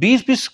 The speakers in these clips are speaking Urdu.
20-20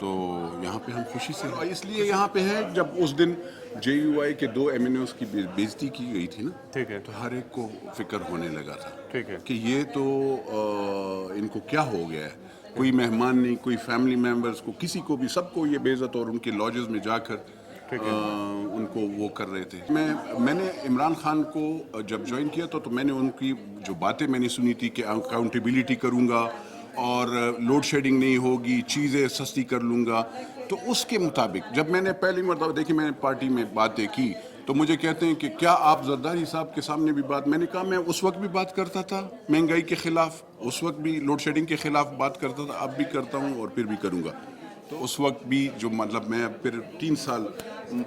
تو یہاں پہ ہم خوشی سے اس لیے یہاں پہ ہیں. جب اس دن جے یو آئی کے 2 MNOs کی بےزتی کی گئی تھی نا, ٹھیک ہے, تو ہر ایک کو فکر ہونے لگا تھا ٹھیک ہے, کہ یہ تو ان کو کیا ہو گیا ہے. کوئی مہمان نہیں, کوئی فیملی ممبرز کو, کسی کو بھی, سب کو یہ بے عزت, اور ان کے لاجز میں جا کر ان کو وہ کر رہے تھے. میں نے عمران خان کو جب جوائن کیا تو میں نے ان کی جو باتیں میں نے سنی تھی کہ اکاؤنٹیبلٹی کروں گا اور لوڈ شیڈنگ نہیں ہوگی, چیزیں سستی کر لوں گا, تو اس کے مطابق جب میں نے پہلی مرتبہ دیکھی, میں نے پارٹی میں باتیں کی, تو مجھے کہتے ہیں کہ کیا آپ زرداری صاحب کے سامنے بھی بات. میں نے کہا میں اس وقت بھی بات کرتا تھا مہنگائی کے خلاف, اس وقت بھی لوڈ شیڈنگ کے خلاف بات کرتا تھا, اب بھی کرتا ہوں اور پھر بھی کروں گا. تو اس وقت بھی جو مطلب میں پھر 3 سال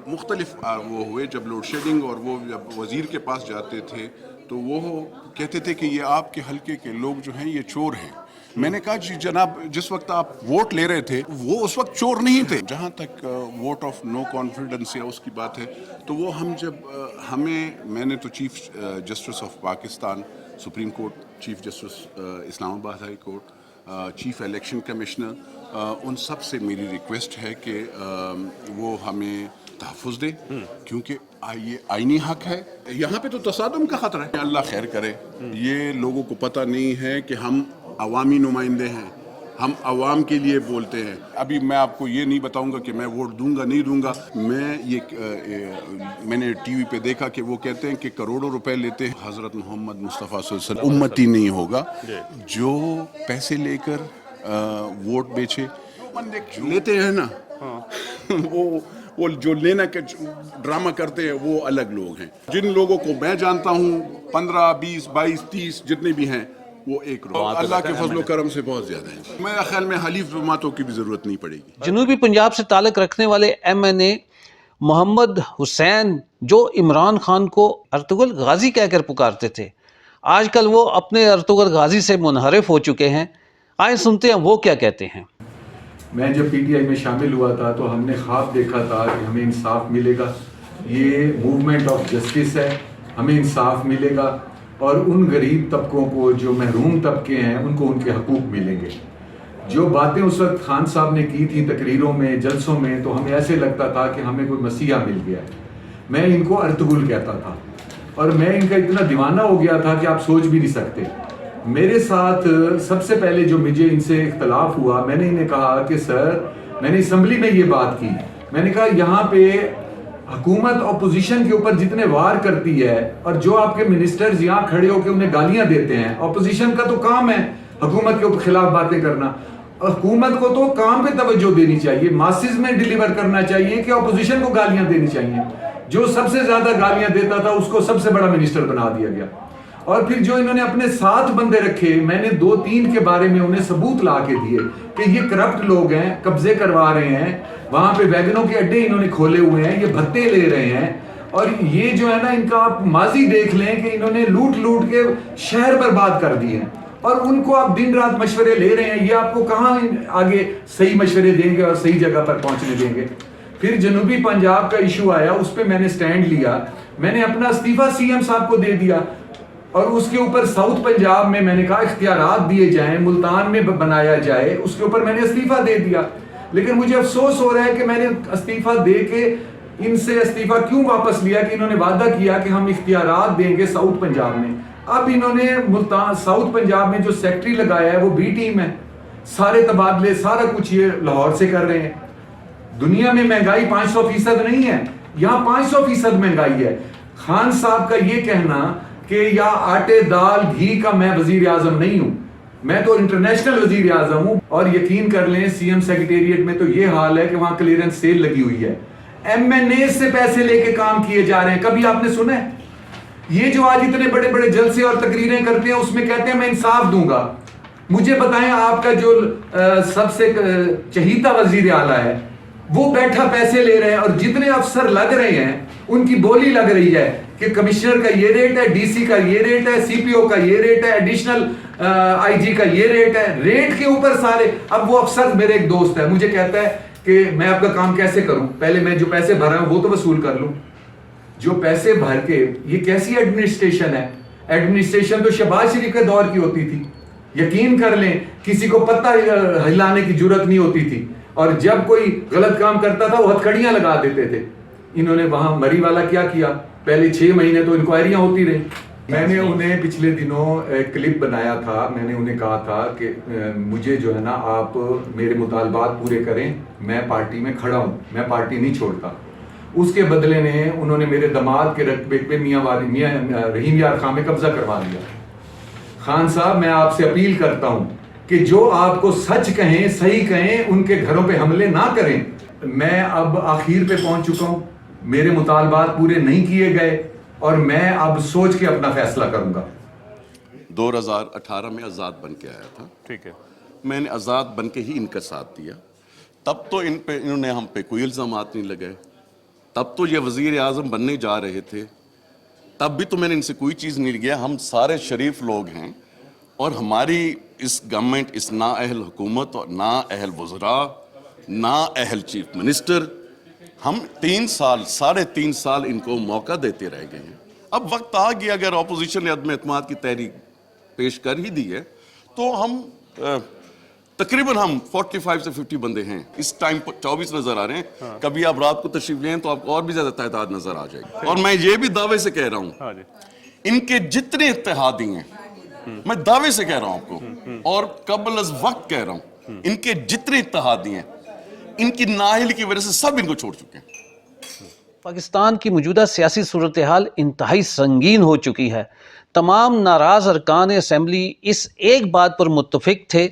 مختلف وہ ہوئے جب لوڈ شیڈنگ, اور وہ جب وزیر کے پاس جاتے تھے تو وہ کہتے تھے کہ یہ آپ کے حلقے کے لوگ جو ہیں یہ چور ہیں. میں نے کہا جی جناب, جس وقت آپ ووٹ لے رہے تھے وہ اس وقت چور نہیں تھے. جہاں تک ووٹ آف نو کانفیڈنس یا اس کی بات ہے, تو وہ ہم جب میں نے تو chief justice of Pakistan, supreme court, chief justice Islamabad high court, chief election commissioner, ان سب سے میری ریکویسٹ ہے کہ وہ ہمیں تحفظ دے, کیونکہ یہ آئینی حق ہے. یہاں پہ تو تصادم کا خطرہ ہے. اللہ خیر کرے, یہ لوگوں کو پتہ نہیں ہے کہ ہم عوامی نمائندے ہیں, ہم عوام کے لیے بولتے ہیں. ابھی میں آپ کو یہ نہیں بتاؤں گا کہ میں ووٹ دوں گا نہیں دوں گا. میں نے ٹی وی پہ دیکھا کہ وہ کہتے ہیں کہ کروڑوں روپے لیتے ہیں. حضرت محمد مصطفیٰ صلی اللہ علیہ وسلم امتی نہیں ہوگا جو پیسے لے کر ووٹ بیچے. لیتے ہیں نا, وہ جو لینا کے ڈرامہ کرتے ہیں وہ الگ لوگ ہیں. جن لوگوں کو میں جانتا ہوں 15, 20, 22, 30 جتنے بھی ہیں, وہ ایک لوگ اللہ کے فضل و کرم سے بہت زیادہ ہیں. میرا خیال میں حلیف جماعتوں کی بھی ضرورت نہیں پڑے گی. جنوبی پنجاب سے تعلق رکھنے والے MNA محمد حسین, جو عمران خان کو ارطغرل غازی کہہ کر پکارتے تھے, آج کل وہ اپنے ارطغرل غازی سے منحرف ہو چکے ہیں. آئیں سنتے ہیں وہ کیا کہتے ہیں. میں جب PTI میں شامل ہوا تھا تو ہم نے خواب دیکھا تھا کہ ہمیں انصاف ملے گا, یہ موومنٹ آف جسٹس ہے, ہمیں انصاف ملے گا, اور ان غریب طبقوں کو جو محروم طبقے ہیں ان کو ان کے حقوق ملیں گے. جو باتیں اس وقت خان صاحب نے کی تھی تقریروں میں, جلسوں میں, تو ہمیں ایسے لگتا تھا کہ ہمیں کوئی مسیحا مل گیا ہے. میں ان کو ارطغرل کہتا تھا, اور میں ان کا اتنا دیوانہ ہو گیا تھا کہ آپ سوچ بھی نہیں سکتے. میرے ساتھ سب سے پہلے جو مجھے ان سے اختلاف ہوا, میں نے انہیں کہا کہ سر, میں نے اسمبلی میں یہ بات کی, میں نے کہا یہاں پہ حکومت اپوزیشن کے اوپر جتنے وار کرتی ہے, اور جو آپ کے منسٹرز یہاں کھڑے ہو کے انہیں گالیاں دیتے ہیں, اپوزیشن کا تو کام ہے حکومت کے خلاف باتیں کرنا. حکومت کو تو کام پہ توجہ دینی چاہیے, ماسز میں ڈیلیور کرنا چاہیے کہ اپوزیشن کو گالیاں دینی چاہیے. جو سب سے زیادہ گالیاں دیتا تھا اس کو سب سے بڑا منسٹر بنا دیا گیا. اور پھر جو انہوں نے اپنے 7 بندے رکھے, میں نے 2-3 کے بارے میں انہیں ثبوت لا کے دیے کہ یہ کرپٹ لوگ ہیں, قبضے کروا رہے ہیں, وہاں پہ ویگنوں کے اڈے انہوں نے کھولے ہوئے ہیں, یہ بھتے لے رہے ہیں. اور یہ جو ہے نا, ان کا آپ ماضی دیکھ لیں کہ انہوں نے لوٹ کے شہر برباد کر دیے ہیں, اور ان کو آپ دن رات مشورے لے رہے ہیں. یہ آپ کو کہاں آگے صحیح مشورے دیں گے اور صحیح جگہ پر پہنچنے دیں گے. پھر جنوبی پنجاب کا ایشو آیا, اس پہ میں نے سٹینڈ لیا, میں نے اپنا استعفیٰ CM صاحب کو دے دیا, اور اس کے اوپر ساؤتھ پنجاب میں نے کہا اختیارات دیے جائیں, ملتان میں بنایا جائے, اس کے اوپر میں نے استعفیٰ دے دیا. لیکن مجھے افسوس ہو رہا ہے کہ میں نے استعفیٰ دے کے ان سے استعفیٰ کیوں واپس لیا, کہ انہوں نے وعدہ کیا کہ ہم اختیارات دیں گے ساؤتھ پنجاب میں. اب انہوں نے ملتان ساؤتھ پنجاب میں جو سیکٹری لگایا ہے وہ B ٹیم ہے, سارے تبادلے سارا کچھ یہ لاہور سے کر رہے ہیں. دنیا میں مہنگائی 500% نہیں ہے, یہاں 500% مہنگائی ہے. خان صاحب کا یہ کہنا کہ یا آٹے دال گھی کا میں وزیر اعظم نہیں ہوں, میں تو انٹرنیشنل وزیر اعظم ہوں. اور یقین کر لیں CM سیکریٹریٹ میں تو یہ حال ہے کہ وہاں کلیئرنس سیل لگی ہوئی ہے, MNA سے پیسے لے کے کام کیے جا رہے ہیں. کبھی آپ نے سنا ہے یہ جو آج اتنے بڑے بڑے جلسے اور تقریریں کرتے ہیں اس میں کہتے ہیں میں انصاف دوں گا. مجھے بتائیں آپ کا جو سب سے چہیتا وزیر اعلیٰ ہے وہ بیٹھا پیسے لے رہے ہیں, اور جتنے افسر لگ رہے ہیں ان کی بولی لگ رہی ہے کہ کمشنر کا یہ ریٹ ہے, DC کا یہ ریٹ ہے, CPO کا یہ ریٹ ہے, ایڈیشنل IG کا یہ ریٹ ہے. ریٹ کے اوپر سارے. اب وہ افسر, میرے ایک دوست ہے, مجھے کہتا ہے کہ میں آپ کا کام کیسے کروں, پہلے میں جو پیسے بھر رہا ہوں وہ تو وصول کر لوں. جو پیسے بھر کے, یہ کیسی ایڈمنسٹریشن ہے؟ ایڈمنسٹریشن تو شہباز شریف کے دور کی ہوتی تھی. یقین کر لیں کسی کو پتہ ہلانے کی جرت نہیں ہوتی تھی. اور جب کوئی غلط کام کرتا تھا وہ ہتھکڑیاں لگا دیتے تھے. انہوں نے وہاں مری والا کیا کیا, پہلے 6 مہینے تو انکوائریاں ہوتی رہی. میں نے انہیں پچھلے دنوں ایک کلپ بنایا تھا, میں نے انہیں کہا تھا کہ مجھے جو ہے نا آپ میرے مطالبات پورے کریں, میں پارٹی میں کھڑا ہوں, میں پارٹی نہیں چھوڑتا. اس کے بدلے میں انہوں نے میرے داماد کے رقبے پہ میاں رحیم یار خان میں قبضہ کروا لیا. خان صاحب میں آپ سے اپیل کرتا ہوں کہ جو آپ کو سچ کہیں, صحیح کہیں, ان کے گھروں پہ حملے نہ کریں. میں اب آخر پہ پہنچ چکا ہوں, میرے مطالبات پورے نہیں کیے گئے اور میں اب سوچ کے اپنا فیصلہ کروں گا. 2018 میں آزاد بن کے آیا تھا. ٹھیک ہے, میں نے آزاد بن کے ہی ان کا ساتھ دیا. تب تو انہوں نے ہم پہ کوئی الزامات نہیں لگائے, تب تو یہ وزیر اعظم بننے جا رہے تھے, تب بھی تو میں نے ان سے کوئی چیز نہیں لیا. ہم سارے شریف لوگ ہیں اور ہماری اس گورنمنٹ, اس نااہل حکومت اور نااہل وزراء, نااہل چیف منسٹر, ہم 3 سال 3.5 سال ان کو موقع دیتے رہ گئے ہیں. اب وقت آ گیا, اگر اپوزیشن نے عدم اعتماد کی تحریک پیش کر ہی دی ہے تو ہم تقریباً 45 سے 50 بندے ہیں. اس ٹائم 24 نظر آ رہے ہیں, کبھی آپ رات کو تشریف لیں تو آپ کو اور بھی زیادہ تعداد نظر آ جائے گی. اور میں یہ بھی دعوے سے کہہ رہا ہوں, ان کے جتنے اتحادی ہیں, میں دعوے سے کہہ رہا ہوں آپ کو اور قبل از وقت کہہ رہا ہوں, ان کے جتنے اتحادی ہیں, ان کی نااہلی کی وجہ سے سب ان کو چھوڑ چکے ہیں. پاکستان کی موجودہ سیاسی صورتحال انتہائی سنگین ہو چکی ہے. تمام ناراض ارکان اسمبلی اس ایک بات پر متفق تھے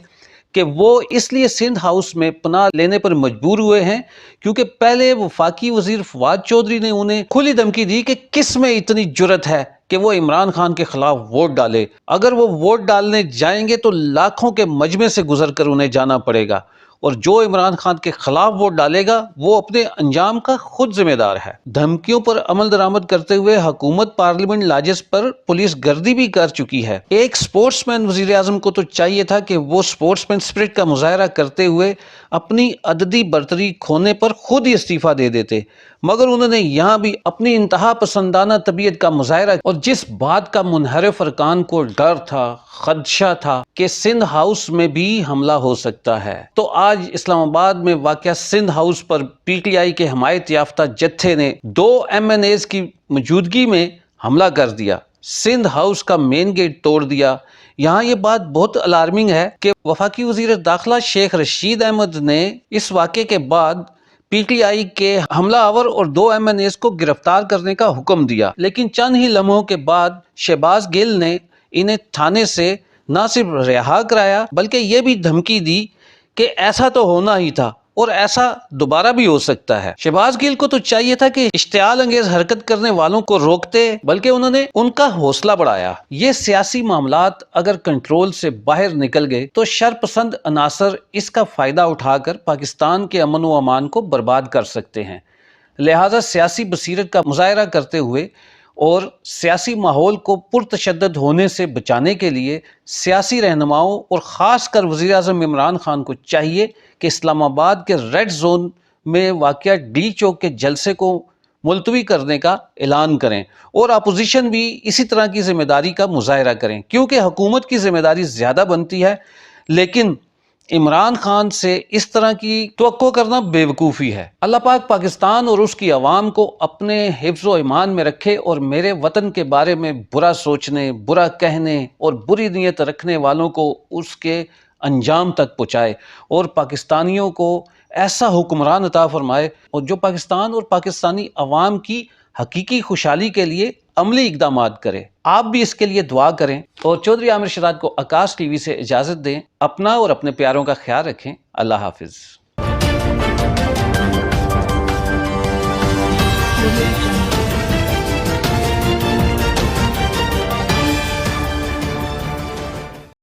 کہ وہ اس لیے سندھ ہاؤس میں پناہ لینے پر مجبور ہوئے ہیں کیونکہ پہلے وفاقی وزیر فواد چودھری نے انہیں کھلی دھمکی دی کہ کس میں اتنی جرت ہے کہ وہ عمران خان کے خلاف ووٹ ڈالے. اگر وہ ووٹ ڈالنے جائیں گے تو لاکھوں کے مجمع سے گزر کر انہیں جانا پڑے گا, اور جو عمران خان کے خلاف ووٹ ڈالے گا وہ اپنے انجام کا خود ذمہ دار ہے. دھمکیوں پر عمل درآمد کرتے ہوئے حکومت پارلیمنٹ لاجز پر پولیس گردی بھی کر چکی ہے. ایک سپورٹس مین وزیر اعظم کو تو چاہیے تھا کہ وہ سپورٹس مین سپرٹ کا مظاہرہ کرتے ہوئے اپنی عددی برتری کھونے پر خود ہی استعفیٰ دے دیتے, مگر انہوں نے یہاں بھی اپنی انتہا پسندانہ طبیعت کا مظاہرہ, اور جس بات کا منحرف ارکان کو ڈر تھا, خدشہ تھا کہ سندھ ہاؤس میں بھی حملہ ہو سکتا ہے, تو آج اسلام آباد میں واقع Sindh house per P T I کے حمایت یافتہ جتھے نے 2 MNAs کی موجودگی میں حملہ کر دیا, سندھ ہاؤس کا مین گیٹ توڑ دیا. یہاں یہ بات بہت الارمنگ ہے کہ وفاقی وزیر داخلہ شیخ رشید احمد نے اس واقعے کے بعد پی ٹی آئی کے حملہ آور اور 2 MNAs کو گرفتار کرنے کا حکم دیا, لیکن چند ہی لمحوں کے بعد شہباز گل نے انہیں تھانے سے نہ صرف رہا کرایا بلکہ یہ بھی دھمکی دی کہ ایسا تو ہونا ہی تھا اور ایسا دوبارہ بھی ہو سکتا ہے. شہباز گل کو تو چاہیے تھا کہ اشتعال انگیز حرکت کرنے والوں کو روکتے, بلکہ انہوں نے ان کا حوصلہ بڑھایا. یہ سیاسی معاملات اگر کنٹرول سے باہر نکل گئے تو شرپسند عناصر اس کا فائدہ اٹھا کر پاکستان کے امن و امان کو برباد کر سکتے ہیں. لہٰذا سیاسی بصیرت کا مظاہرہ کرتے ہوئے اور سیاسی ماحول کو پرتشدد ہونے سے بچانے کے لیے سیاسی رہنماؤں اور خاص کر وزیر اعظم عمران خان کو چاہیے کہ اسلام آباد کے ریڈ زون میں واقع ڈی چوک کے جلسے کو ملتوی کرنے کا اعلان کریں, اور اپوزیشن بھی اسی طرح کی ذمہ داری کا مظاہرہ کریں, کیونکہ حکومت کی ذمہ داری زیادہ بنتی ہے, لیکن عمران خان سے اس طرح کی توقع کرنا بے وقوفی ہے. اللہ پاک پاکستان اور اس کی عوام کو اپنے حفظ و ایمان میں رکھے اور میرے وطن کے بارے میں برا سوچنے, برا کہنے اور بری نیت رکھنے والوں کو اس کے انجام تک پہنچائے, اور پاکستانیوں کو ایسا حکمران عطا فرمائے اور جو پاکستان اور پاکستانی عوام کی حقیقی خوشحالی کے لیے عملی اقدامات کرے. آپ بھی اس کے لیے دعا کریں اور چودھری عامر شہزاد کو آکاش ٹی وی سے اجازت دیں. اپنا اور اپنے پیاروں کا خیال رکھیں. اللہ حافظ.